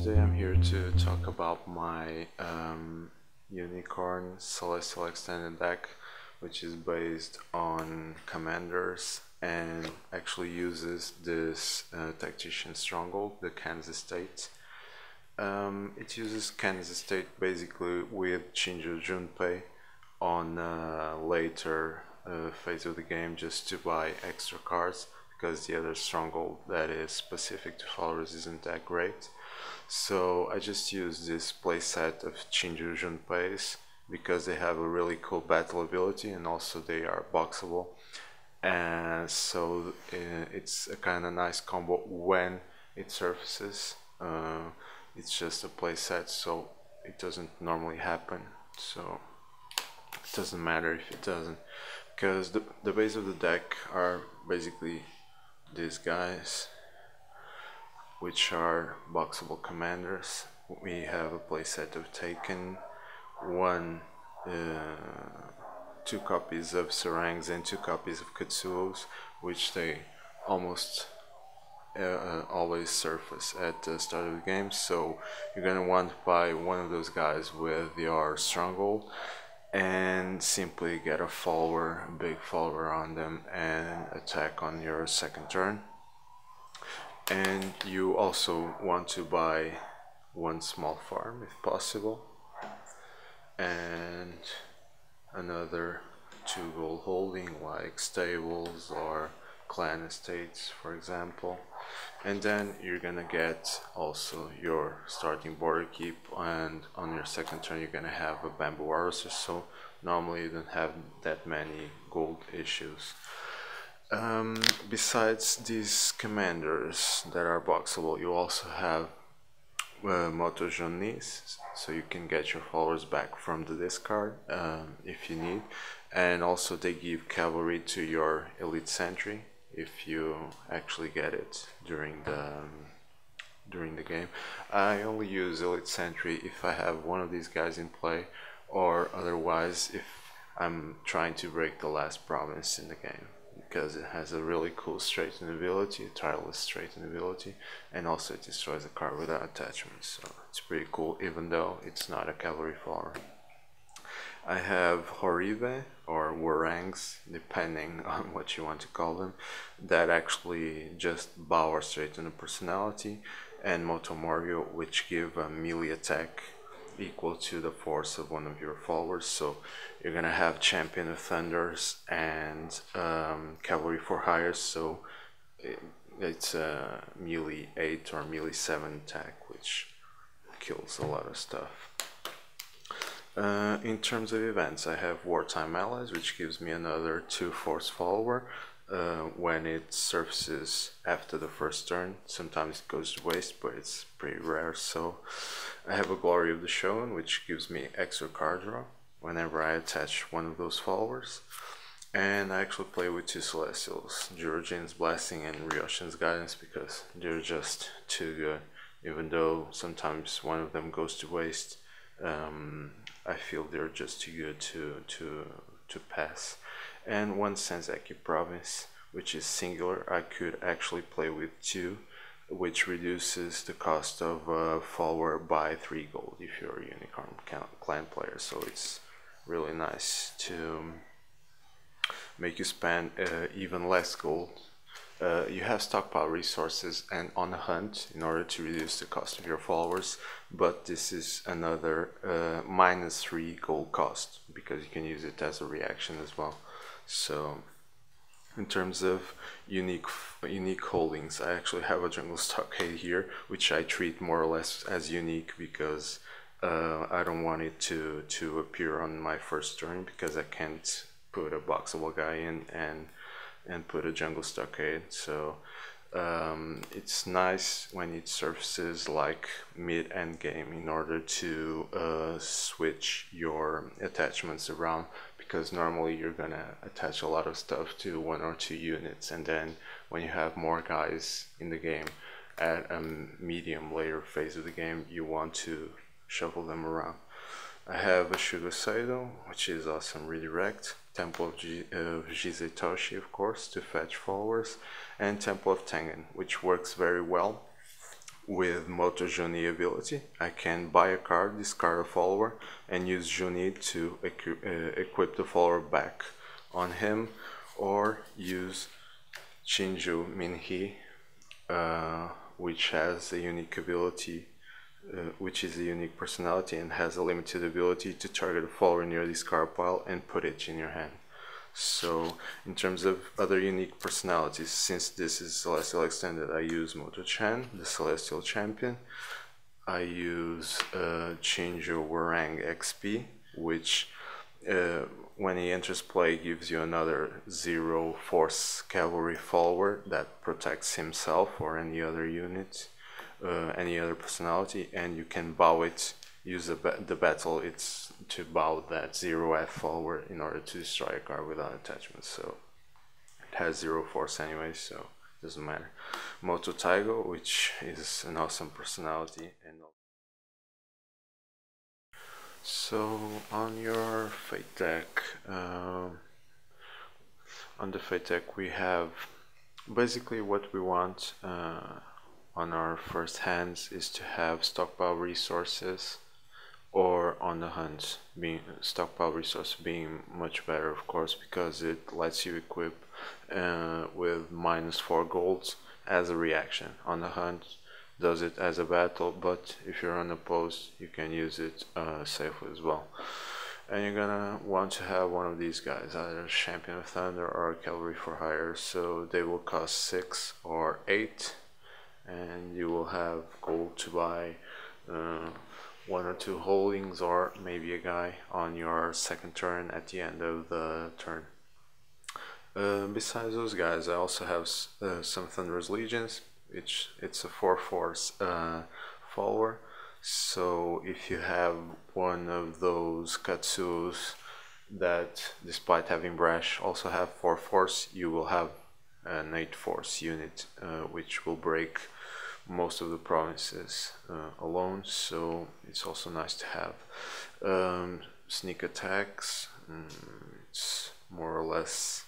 today I'm here to talk about my Unicorn Celestial Extended deck, which is based on Commanders and actually uses this Tactician Stronghold, the Kansas State. It uses Kansas State basically with Shinju Junpei on later phase of the game just to buy extra cards, because the other stronghold that is specific to followers isn't that great. So I just use this playset of Shinju Junpeis because they have a really cool battle ability and also they are boxable, and so it's a kind of nice combo when it surfaces. It's just a playset, so it doesn't normally happen, so it doesn't matter if it doesn't, because the base of the deck are basically these guys, which are boxable commanders. We have a playset of Taken, two copies of Sarangs and two copies of Katsuos, which they almost always surface at the start of the game, so you're gonna want to buy one of those guys with your stronghold and simply get a follower, a big follower on them, and attack on your second turn. And you also want to buy one small farm if possible, and another 2 gold holding like stables or clan estates, for example. And then you're gonna get also your starting border keep, and on your second turn you're gonna have a bamboo arrows, so normally you don't have that many gold issues. Besides these commanders that are boxable, you also have Moto Jonis, so you can get your followers back from the discard if you need, and also they give cavalry to your elite sentry if you actually get it during the game. I only use elite sentry if I have one of these guys in play, or otherwise if I'm trying to break the last province in the game, because it has a really cool straighten ability, a tireless straighten ability, and also it destroys a card without attachment, so it's pretty cool even though it's not a cavalry follower. I have Horibe or Warangs, depending on what you want to call them, that actually just bow or straighten a personality, and Motomorio, which give a melee attack equal to the force of one of your followers. So you're gonna have Champion of Thunders and Cavalry for Hire, so it's a melee 8 or melee 7 attack, which kills a lot of stuff. In terms of events, I have Wartime Allies, which gives me another 2 force follower when it surfaces after the first turn. Sometimes it goes to waste, but it's pretty rare. So I have a Glory of the Shogun, which gives me extra card draw whenever I attach one of those followers. And I actually play with 2 Celestials, Jurujin's Blessing and Ryoshin's Guidance, because they're just too good. Even though sometimes one of them goes to waste, I feel they're just too good to pass. And 1 Senzaki Province, which is singular. I could actually play with 2, which reduces the cost of a follower by 3 gold if you're a Unicorn clan player, so it's really nice to make you spend even less gold. You have stockpile resources and on a hunt in order to reduce the cost of your followers, but this is another -3 gold cost because you can use it as a reaction as well. So in terms of unique holdings, I actually have a Jungle Stockade here, which I treat more or less as unique because I don't want it to appear on my first turn, because I can't put a boxable guy in and put a Jungle Stockade. So it's nice when it surfaces like mid-end game in order to switch your attachments around, because normally you're gonna attach a lot of stuff to 1 or 2 units, and then when you have more guys in the game at a medium later phase of the game, you want to shuffle them around. I have a Shugoseido, which is awesome redirect, Temple of Jizetoshi, of course, to fetch followers, and Temple of Tengen, which works very well with Moto Juni ability, I can buy a card, discard a follower, and use Juni to equip the follower back on him, or use Shinju Minhi, which has a unique ability, which is a unique personality and has a limited ability to target a follower near the discard pile and put it in your hand. So in terms of other unique personalities, since this is Celestial Extended, I use Moto-chan, the Celestial Champion. I use Shinju Warang XP, which when he enters play gives you another 0 force cavalry follower that protects himself or any other unit, any other personality, and you can bow it, use the battle it's to bow that 0F follower in order to destroy a card without attachment. So it has 0 force anyway, so it doesn't matter. Moto Taigo, which is an awesome personality. And so on your fate deck, on the fate deck we have basically what we want on our first hands is to have stockpile resources, or on the hunt, being stockpile resource being much better, of course, because it lets you equip with -4 golds as a reaction. On the hunt does it as a battle, but if you're unopposed you can use it safely as well. And you're gonna want to have one of these guys, either Champion of Thunder or Cavalry for Hire, so they will cost 6 or 8, and you will have gold to buy 1 or 2 holdings, or maybe a guy on your second turn at the end of the turn. Besides those guys, I also have some Thunderous Legions, which it's a 4 force follower. So if you have one of those Katsus that, despite having Brash, also have 4 force, you will have an 8 force unit, which will break most of the provinces alone, so it's also nice to have. Sneak attacks, it's more or less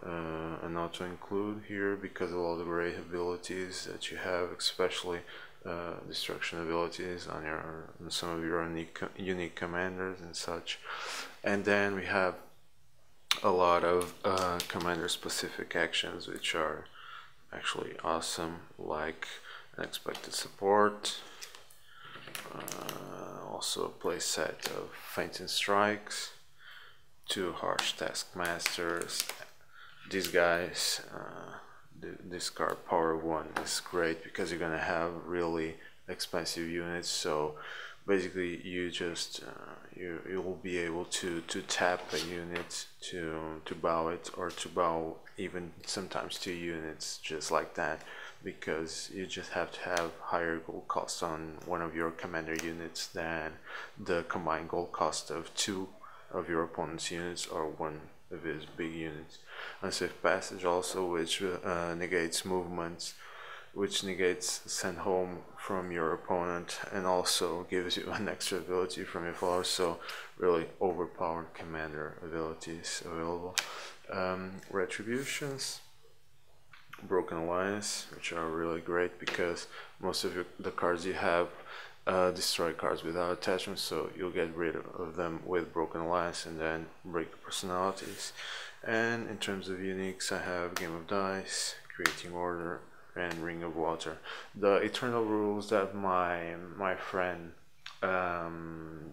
an auto include here because of all the great abilities that you have, especially destruction abilities on some of your unique commanders and such. And then we have a lot of commander specific actions which are actually awesome, like Unexpected Support, also a play set of Fainting Strikes, 2 Harsh Taskmasters. These guys, discard power 1 is great because you're gonna have really expensive units, so basically you just you'll be able to tap a unit to bow it, or to bow even sometimes 2 units just like that, because you just have to have higher gold cost on one of your commander units than the combined gold cost of 2 of your opponent's units or 1 of his big units. Unsafe Passage also, which negates movements, which negates send home from your opponent, and also gives you an extra ability from your followers, so really overpowered commander abilities available. Retributions, Broken Alliance, which are really great because most of the cards you have destroy cards without attachment, so you'll get rid of them with Broken Alliance and then break personalities. And in terms of uniques, I have Game of Dice, Creating Order, and Ring of Water. The Eternal rules that my friend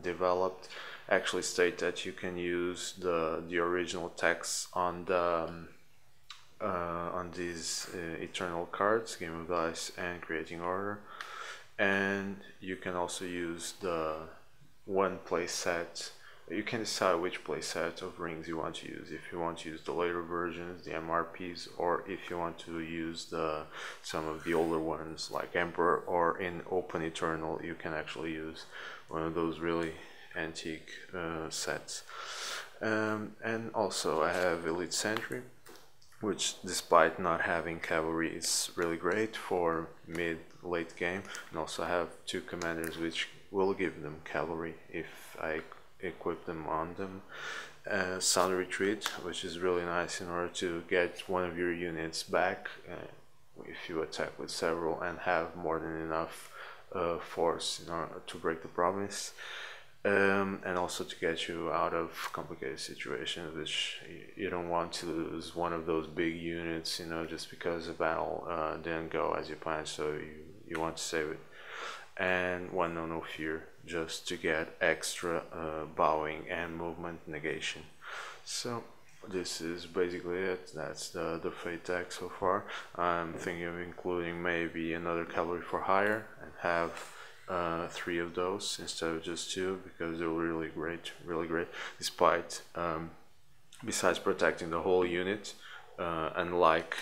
developed actually state that you can use the original text on the on these Eternal cards, Game of Dice and Creating Order, and you can also use the one play set. You can decide which play set of rings you want to use, if you want to use the later versions, the MRPs, or if you want to use some of the older ones like Emperor, or in Open Eternal you can actually use one of those really antique sets. And also I have Elite Sentry, which despite not having cavalry is really great for mid-late game, and also have 2 commanders which will give them cavalry if I equip them on them. Sound Retreat, which is really nice in order to get one of your units back if you attack with several and have more than enough force in order to break the promise. And also to get you out of complicated situations, which you don't want to lose one of those big units, you know, just because the battle didn't go as you planned, so you want to save it. And one no fear, just to get extra bowing and movement negation. So this is basically it. That's the Fate deck so far. I'm thinking of including maybe another cavalry for hire and have 3 of those instead of just 2, because they're really great, despite besides protecting the whole unit, unlike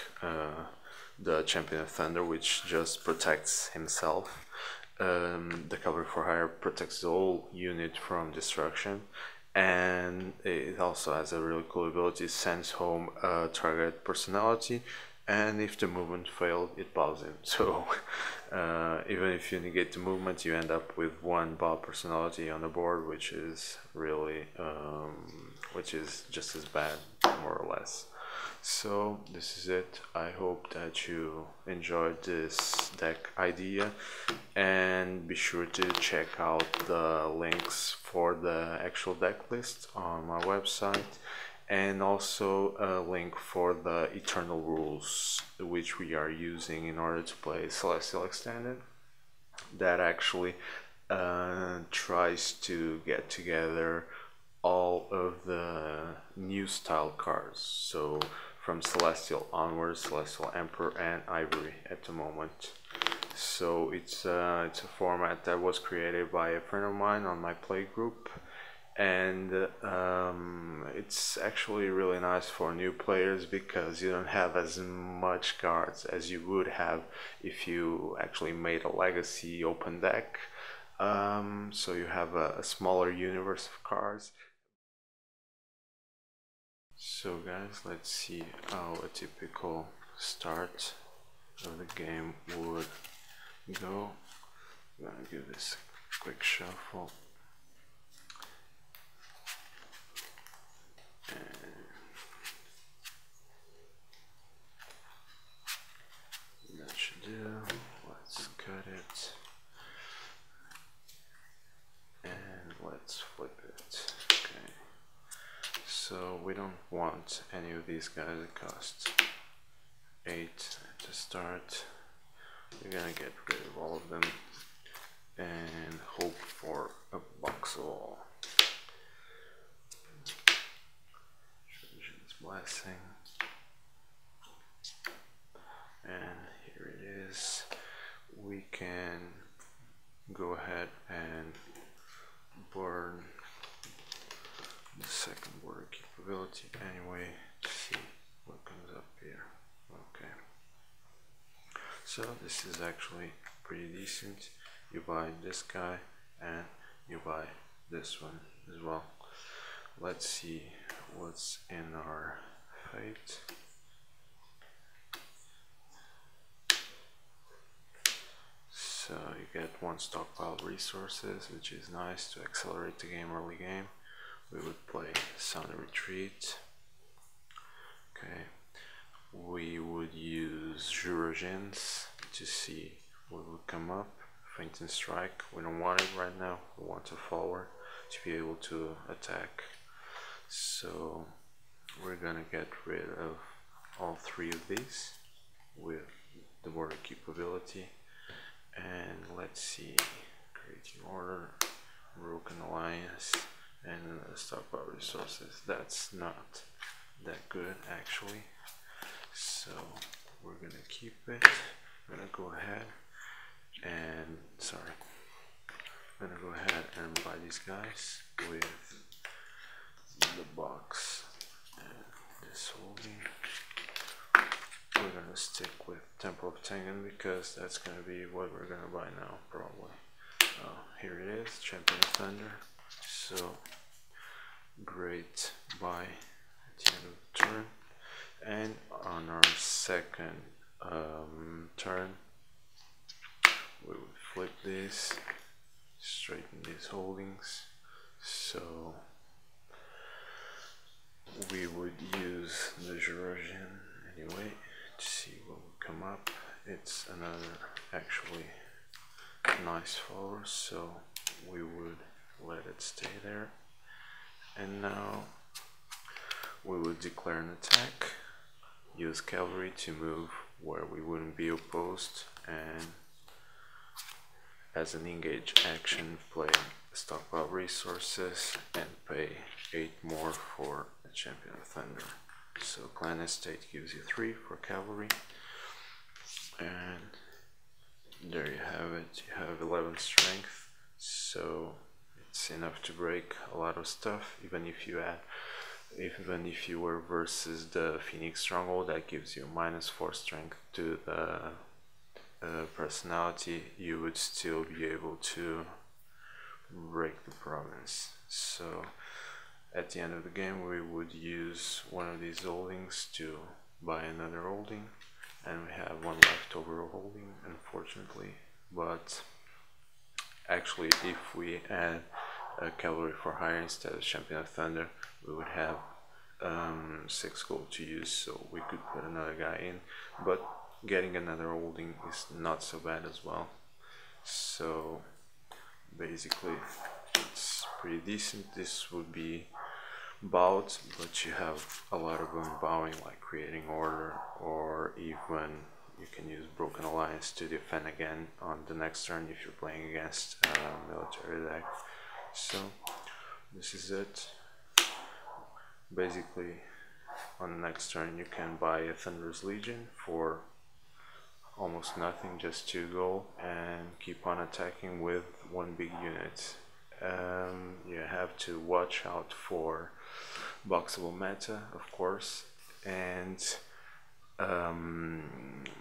the Champion of Thunder, which just protects himself. The cavalry for hire protects the whole unit from destruction, and it also has a really cool ability. It sends home a target personality, and if the movement failed, it bows him. So even if you negate the movement, you end up with 1 bow personality on the board, which is really which is just as bad, more or less. So this is it. I hope that you enjoyed this deck idea, and be sure to check out the links for the actual deck list on my website, and also a link for the Eternal Rules, which we are using in order to play Celestial Extended, that actually tries to get together all of the new style cards. So from Celestial onwards, Celestial Emperor and Ivory at the moment. So it's a format that was created by a friend of mine on my play group, and it's actually really nice for new players because you don't have as much cards as you would have if you actually made a legacy open deck. So you have a smaller universe of cards. So guys, let's see how a typical start of the game would go. I'm gonna give this a quick shuffle. And that should do. Let's cut it. And let's flip it. Okay. So we don't want any of these guys that cost 8 to start. We're gonna get rid of all of them and hope for a Boxall. Trojan's Blessing. And here it is. We can go ahead and burn the second border capability anyway to see what comes up here. Okay. So this is actually pretty decent. You buy this guy and you buy this one as well. Let's see what's in our fate. So you get 1 stockpile resources, which is nice to accelerate the game early game. We would play Sound Retreat. Okay. We would use Jurgens to see what would come up. Feint and Strike, we don't want it right now, we want to forward to be able to attack. So we're gonna get rid of all 3 of these with the border capability. And let's see, creating order, broken alliance, and stockpile resources. That's not that good actually. So we're gonna keep it. I'm gonna go ahead and buy these guys with the box and this holding. We're gonna stick with Temple of Tengen because that's gonna be what we're gonna buy now probably. Here it is, Champion of Thunder. So great buy at the end of the turn. And on our second turn, we would flip this, straighten these holdings. So we would use the Georgian anyway to see what would come up. It's another actually nice follower, so we would let it stay there. And now we would declare an attack, use cavalry to move where we wouldn't be opposed, and as an engage action play stockpile resources and pay 8 more for a Champion of Thunder. So Clan Estate gives you 3 for cavalry, and there you have it. You have 11 strength, so it's enough to break a lot of stuff. Even if you were versus the Phoenix Stronghold that gives you -4 strength to the personality, you would still be able to break the province. So at the end of the game we would use one of these holdings to buy another holding, and we have one leftover holding, unfortunately. But actually, if we add a cavalry for hire instead of Champion of Thunder, we would have 6 gold to use, so we could put another guy in. But getting another holding is not so bad as well. So basically it's pretty decent. This would be bowed, but you have a lot of unbowing, like creating order, or even you can use Broken Alliance to defend again on the next turn if you're playing against a military deck. So this is it. Basically on the next turn you can buy a Thunderous Legion for almost nothing, just 2 gold, and keep on attacking with 1 big unit. You have to watch out for boxable meta, of course, and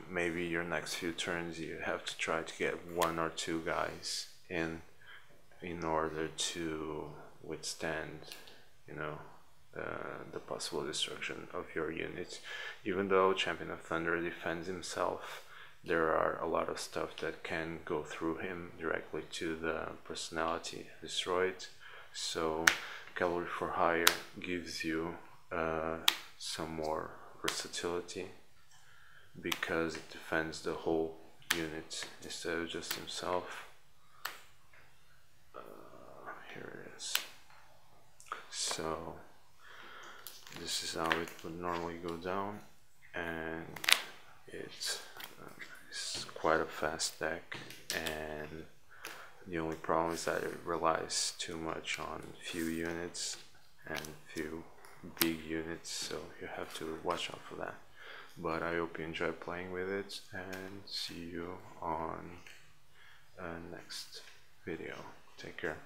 maybe your next few turns you have to try to get 1 or 2 guys in order to withstand, you know, the possible destruction of your units. Even though Champion of Thunder defends himself, there are a lot of stuff that can go through him directly to the personality and destroy it. So Cavalry for Hire gives you some more versatility because it defends the whole unit instead of just himself. Here it is. So this is how it would normally go down, and it's quite a fast deck, and the only problem is that it relies too much on few units and few big units, so you have to watch out for that. But I hope you enjoy playing with it, and see you on next video. Take care.